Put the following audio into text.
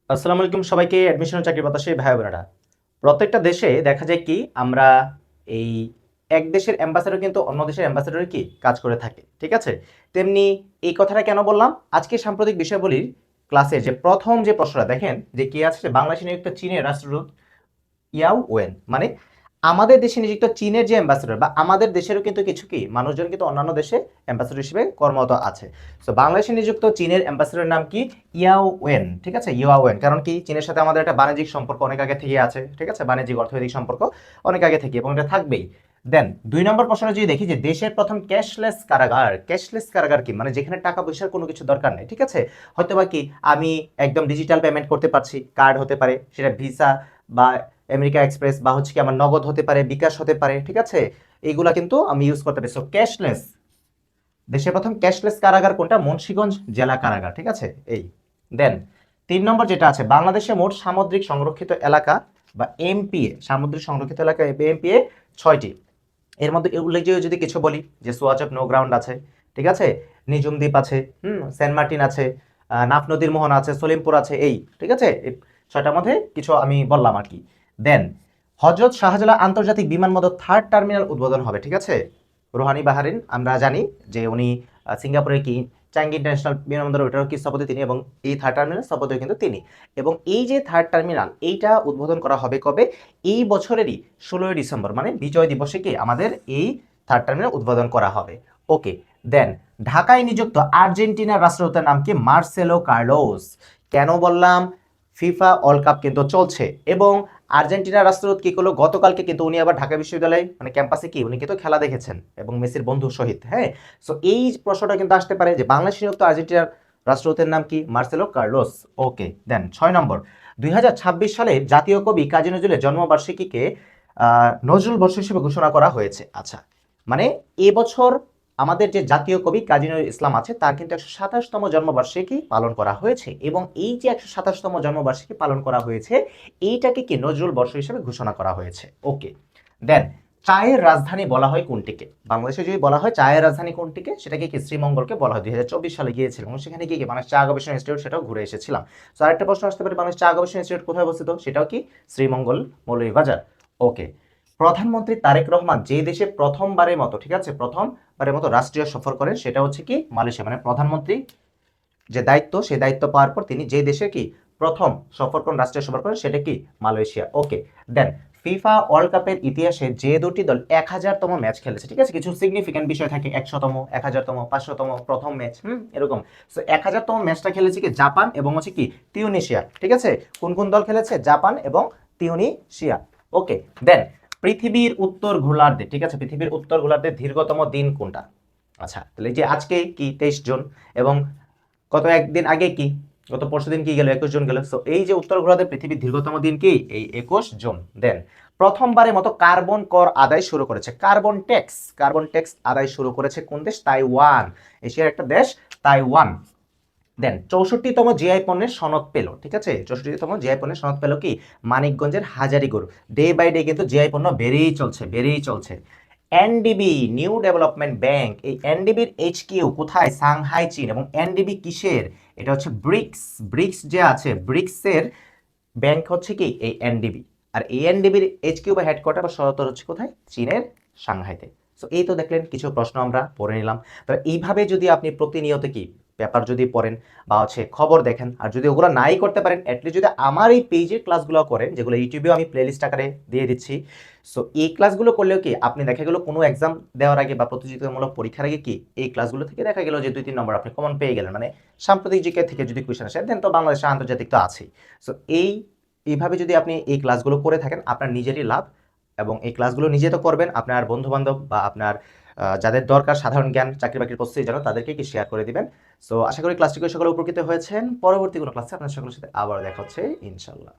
আসসালামু আলাইকুম সবাইকে। অ্যাডমিশন চাকরি বাতাসে ভাই বোনেরা, প্রত্যেকটা দেশে দেখা যায় কি আমরা এই এক দেশের অ্যাম্বাসেডর কিন্তু অন্য দেশের অ্যাম্বাসেডরে কি কাজ করে থাকে, ঠিক আছে। তেমনি এই কথাটা কেন বললাম, আজকে সাম্প্রতিক বিষয়াবলীর ক্লাসে যে প্রথম যে প্রশ্নটা দেখেন যে কি আছে, যে বাংলাদেশে নিযুক্ত চীনের রাষ্ট্রদূত ইয়াও ওয়েন, মানে আমাদের দেশে নিযুক্ত চীনের যে অ্যাম্বাসেডর বা আমাদের দেশেরও কিন্তু কিছু কি মানুষজন কিন্তু অন্যান্য দেশে অ্যাম্বাসেডর হিসেবে কর্মরত আছে। তো বাংলাদেশে নিযুক্ত চীনের অ্যাম্বাসেডরের নাম কি? ইয়াও ওয়েন, ঠিক আছে, ইয়াও ওয়েন। কারণ কি, চীনের সাথে আমাদের একটা বাণিজ্যিক সম্পর্ক অনেক আগে থেকে আছে, ঠিক আছে, বাণিজ্যিক অর্থনৈতিক সম্পর্ক অনেক আগে থেকে, এবং এটা থাকবেই। দেন 2 নম্বর প্রশ্ন যদি দেখি যে দেশের প্রথম ক্যাশলেস কারাগার। ক্যাশলেস কারাগার কি, মানে যেখানে টাকা পয়সার কোনো কিছু দরকার নেই, ঠিক আছে। হয়তো বা কি আমি একদম ডিজিটাল পেমেন্ট করতে পারছি, কার্ড হতে পারে, সেটা ভিসা বা আমেরিকা এক্সপ্রেস, বা হচ্ছে কি আমার নগদ হতে পারে, বিকাশ হতে পারে, ঠিক আছে। এইগুলা কিন্তু আমি ইউজ করতে পারি। সো ক্যাশলেস, দেশের প্রথম ক্যাশলেস কারাগার কোনটা? মুন্সিগঞ্জ জেলা কারাগার, ঠিক আছে। এই দেন 3 নম্বর যেটা আছে, বাংলাদেশে মোট সামুদ্রিক সংরক্ষিত এলাকা বা এমপিএ, সামুদ্রিক সংরক্ষিত এলাকা এমপিএ 6টি। এর মধ্যে উল্লেখযোগ্য যদি কিছু বলি, যে সোয়াচ অফ নো গ্রাউন্ড আছে, ঠিক আছে, নিজুম দ্বীপ আছে, সেন্ট মার্টিন আছে, নাফ নদীর মোহনা আছে, সলিমপুর আছে, এই ঠিক আছে, এই 6টার মধ্যে কিছু আমি বললাম আর কি। দেন হজরত শাহজালাল আন্তর্জাতিক বিমানবন্দর 3rd টার্মিনাল উদ্বোধন হবে, ঠিক আছে। রোহানি বাহারিন, আমরা জানি যে উনি সিঙ্গাপুরের কি চাঙ্গি ইন্টারন্যাশনাল বিমানবন্দর, ওইটারও কি স্থপতি তিনি, এবং এই 3rd টার্মিনাল স্থপতি কিন্তু তিনি। এবং এই যে 3rd টার্মিনাল, এইটা উদ্বোধন করা হবে কবে? এই বছরেরই 16ই ডিসেম্বর, মানে বিজয় দিবসে কি আমাদের এই 3rd টার্মিনাল উদ্বোধন করা হবে। ওকে। দেন ঢাকায় নিযুক্ত আর্জেন্টিনার রাষ্ট্রদূতের নাম কি? Marcelo Carlos. কেন বললাম? ফিফা ওয়ার্ল্ড কাপ কিন্তু চলছে, এবং আর্জেন্টিনার রাষ্ট্রদূত কি করলো, গতকালকে কিন্তু উনি আবার ঢাকা বিশ্ববিদ্যালয় মানে ক্যাম্পাসে কি উনি কিন্তু খেলা দেখেছেন, এবং মেসির বন্ধু সহিত, হ্যাঁ। সো এই প্রশ্নটা কিন্তু আসতে পারে যে বাংলাদেশ নিযুক্ত আর্জেন্টিনার রাষ্ট্রদূতের নাম কি? Marcelo Carlos. ওকে। দেন 6 নম্বর, 2026 সালে জাতীয় কবি কাজী নজরুলের জন্মবার্ষিকীকে নজরুল বর্ষ হিসেবে ঘোষণা করা হয়েছে। আচ্ছা, মানে এবছর আমাদের যে জাতীয় কবি কাজী নজরুল ইসলাম আছে, তার কিন্তু 127তম জন্মবার্ষিকী পালন করা হয়েছে, এবং এই যে 127তম জন্মবার্ষিকী পালন করা হয়েছে, এইটাকে কি নজরুল বর্ষ হিসেবে ঘোষণা করা হয়েছে। ওকে। দেন চায়ের রাজধানী বলা হয় কোনটিকে? বাংলাদেশে যদি বলা হয় চায়ের রাজধানী কোনটিকে, সেটাকে কি শ্রীমঙ্গলকে বলা হয়। 2024 সালে গিয়েছিলাম, এবং সেখানে গিয়ে বাংলাদেশ চা গবেষণা ইনস্টিটিউট, সেটাও ঘুরে এসেছিলাম। তো আরেকটা প্রশ্ন আসতে পারে, বাংলাদেশ চা গবেষণা ইনস্টিটিউট কোথায় অবস্থিত? সেটাও কি শ্রীমঙ্গল, মৌলভীবাজার। ওকে। প্রধানমন্ত্রী তারেক রহমান যে দেশে প্রথমবারের মতো, ঠিক আছে, প্রথমবারের মতো রাষ্ট্রীয় সফর করেন, সেটা হচ্ছে কি মালয়েশিয়া। মানে প্রধানমন্ত্রী যে দায়িত্ব, সেই দায়িত্ব পাওয়ার পর তিনি যে দেশে কি প্রথম সফর করেন, রাষ্ট্রীয় সফর করেন, সেটা কি মালয়েশিয়া। ওকে। দেন ফিফা ওয়ার্ল্ড কাপের ইতিহাসে যে দুটি দল 1000তম ম্যাচ খেলেছে, ঠিক আছে, কিছু সিগনিফিক্যান্ট বিষয় থাকে, 100তম, 1000তম, 500তম প্রথম ম্যাচ, এরকম। সো 1000তম ম্যাচটা খেলেছে কি জাপান এবং হচ্ছে কি তিউনিশিয়া, ঠিক আছে। কোন কোন দল খেলেছে? জাপান এবং তিউনিশিয়া। ওকে। দেন পৃথিবীর উত্তর গোলার্ধে, ঠিক আছে, পৃথিবীর উত্তর গোলার্ধে দীর্ঘতম দিন কোনটা? আচ্ছা, তাহলে যে আজকে কি 23 জুন, এবং গত একদিন আগে কি, গত পরশুদিন কি গেল? 21 জুন গেল। সো এই যে উত্তর গোলার্ধের পৃথিবীর দীর্ঘতম দিন কি? এই 21 জুন। দেন প্রথমবারের মতো কার্বন কর আদায় শুরু করেছে, কার্বন ট্যাক্স আদায় শুরু করেছে কোন দেশ? তাইওয়ান, এশিয়ার একটা দেশ তাইওয়ান। দেন 64তম জিআই পণ্যের সনদ পেল, ঠিক আছে, 64তম জিআই পণ্যের সনদ পেল কি? মানিকগঞ্জের হাজারীগড়। ডে বাই ডে কিন্তু জিআই পণ্য বেড়েই চলছে। এনডিবি, নিউ ডেভেলপমেন্ট ব্যাংক, এই এনডিবির এইচকিউ কোথায়? সাংহাই, চীন। এবং এনডিবি কিসের? এটা হচ্ছে ব্রিক্স যে আছে, ব্রিক্সের ব্যাংক হচ্ছে কি এই এনডিবি। আর এই এনডিবির এইচকিউ বা হেডকোয়ার্টার বা সদর হচ্ছে কোথায়? চীনের সাংহাইতে। সো এই তো দেখলেন কিছু প্রশ্ন আমরা পড়ে নিলাম। তো এইভাবে যদি আপনি প্রতিনিয়ত কি পেপার যদি পড়েন বা হচ্ছে খবর দেখেন, আর যদি ওগুলো নাই করতে পারেন, অ্যাটলিস্ট যদি আমার এই পেজের ক্লাসগুলো করেন, যেগুলো ইউটিউবেও আমি প্লেলিস্ট আকারে দিয়ে দিচ্ছি, সো এই ক্লাসগুলো করলেও কি আপনি দেখা গেল কোনো এক্সাম দেওয়ার আগে বা প্রতিযোগিতামূলক পরীক্ষার আগে কি এই ক্লাসগুলো থেকে দেখা গেল যে 2-3 নম্বর আপনি কমন পেয়ে গেলেন। মানে সাম্প্রতিক জিকে থেকে যদি কোয়েশ্চেন আসে, দেন তো বাংলাদেশের আন্তর্জাতিক তো আছেই। সো এইভাবে যদি আপনি এই ক্লাসগুলো করে থাকেন, আপনার নিজেরই লাভ। এবং এই ক্লাসগুলো নিজে তো করবেন, আপনার বন্ধুবান্ধব বা আপনার যাদের দরকার সাধারণ জ্ঞান চাকরি বাকরির প্রস্তুতির জন্য, তাদেরকে কি শেয়ার করে দিবেন। সো আশা করি ক্লাসটি করে সকলে উপকৃত হয়েছেন। পরবর্তী কোনো ক্লাসে আপনার সকলের সাথে আবার দেখা হচ্ছে ইনশাল্লাহ।